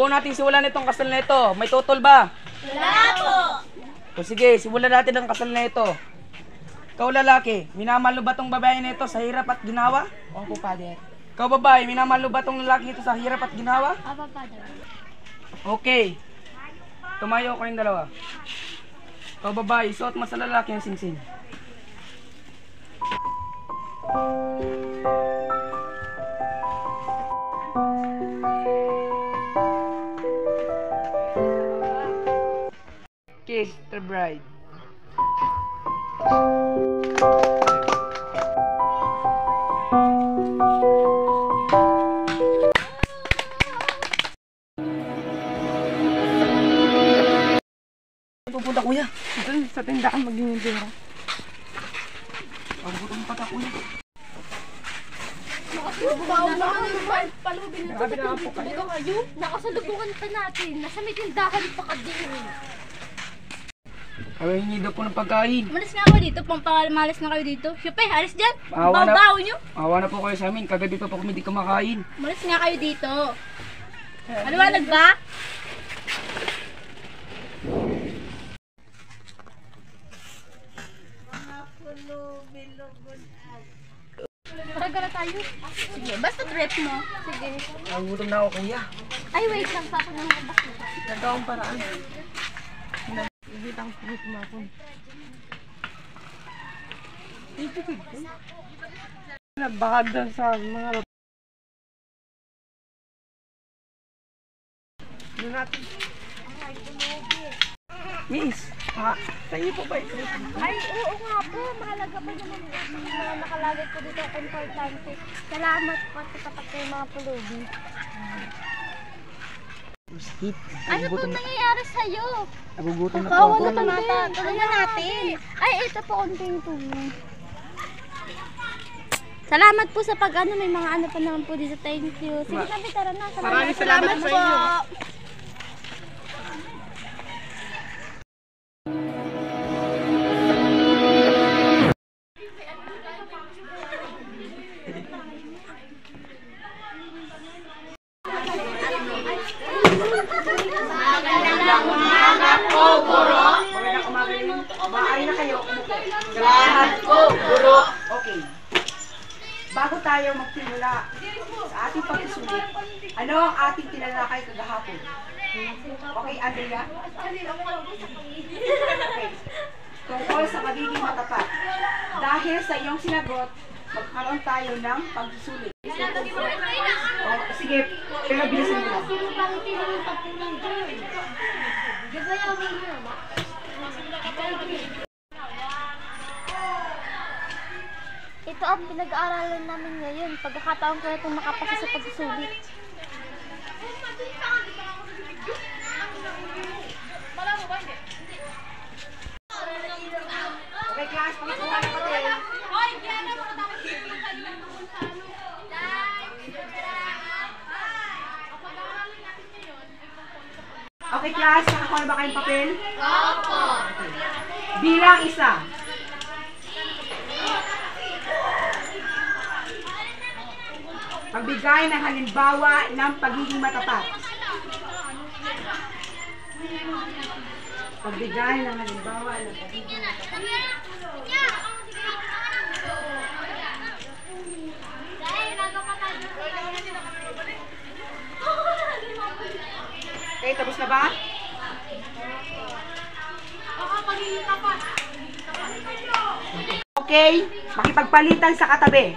Bago natin simulan itong kasal na ito, may tutol ba? Wala po! O sige, simulan natin ang kasal na ito. Ikaw lalaki, minamahal mo ba tong babae na ito sa hirap at ginawa? Opo, Father. Ikaw babae, minamahal mo ba tong lalaki ito sa hirap at ginawa? Opo, Father. Okay. Tumayo ko yung dalawa. Ikaw babae, suot mo sa lalaki ang singsing. Kiss the bride. Pupunta kuya. Doon sa tindahan mag-inindira. Pupunta pa ta kuya. Palubin na ito. Talaga kayo? Nakasalubungan pa natin. Nasa may tindahan pa ka din. Kaya hingi daw po ng pagkain. Malis nga ako dito. Pampamalis na kayo dito. Siyempre, alis dyan. Baw-baw nyo. Awa na po kayo sa amin. Kagabi pa po kami di kumakain. Malis nga kayo dito. Maliwanag ba? Taraga na tayo. Sige, basta trip mo. Sige. Nagutom na ako kuya. Ay, wait lang. Sasag na ako bakit. Nagawang paraan. Ibitang trip mo ako. Nabahag doon sa mga natin. Miss, tayo po ba ito? Ay, oo nga po. Mahalaga pa naman mga nakalagay ko dito. Importante. Salamat po sa tapat ng mga pulubi. Ano po nangyayari sa'yo? Nagugutom na po Kawa ako. na tumata. Tulungan natin. Ay, ito po konting tulong. Salamat po sa pag-ano. May mga ano pa naman po dito. Thank you. Sige kami, tara na. Maraming salamat sa inyo. Salamat po, Guro. Okay. Bago tayo magsimula sa ating pagsusulit, ano ang ating tinalakay kagahapon? Okay, Andrea? Okay. Tungkol sa pagiging matapat. Dahil sa iyong sinagot, magkaroon tayo ng pagsusulit. Sige, pero bilisan mo lang. Ito ang pinag-aaralan namin ngayon. Pagkakataon ko itong makapasa sa pagsusulit. Okay, class, pakikuha na pati. Okay, class, nakakuha na ba kayong papel? Opo. Okay. Bilang isa. Pagbigay ng halimbawa ng pagiging matapat. Pagbigay ng halimbawa ng pagiging matapat. Okay, tapos na ba? Okay, makipagpalitan sa katabi.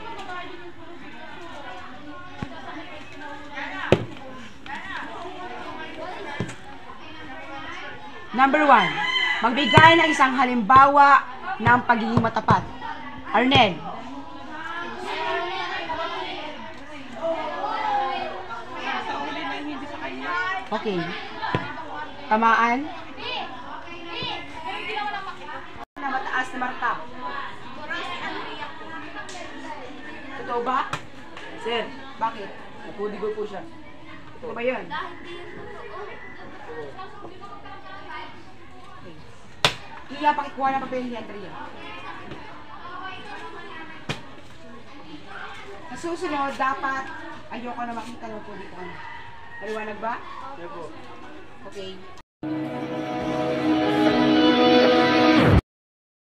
Number 1, magbigay ng isang halimbawa ng pagiging matapat. Arnel. Okay. Tamaan. Na mataas na marka. Totoo ba? Sir, bakit? Napudigol po siya. Totoo ba yun? Iya, pakikuha ng papel ni Andrea. Sa susunod, dapat ayoko na makita ng puli ko. Maliwanag ba? Okay.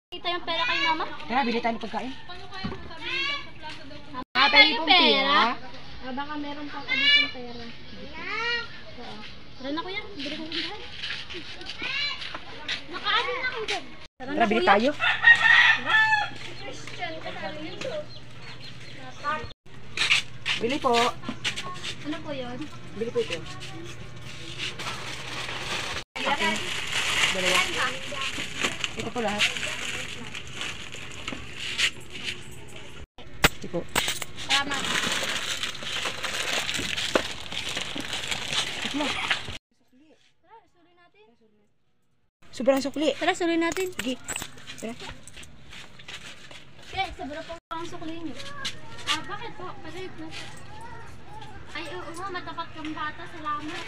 Kita yung pera kay mama? Tara, bili tayo ng pagkain. Tayo yung pera? Baka meron pa ako dito ng pera. Oo. Tara na kuya, bili ko yung bahay. Nakaano na ako dyan. Tara, bili tayo. Christian, kasali nito. Bili po. Ano po yun? Bili po ito. Akin. Dalawa. Ito po lahat. Ito po. Tama. Ito. Tara, suloy natin. Sobrang sukli. Tara, suloy natin. Sige. Tara. Okay, sobra po ang sukli niyo. Bakit po? Kasi, ay, oo, matapat kang bata. Salamat.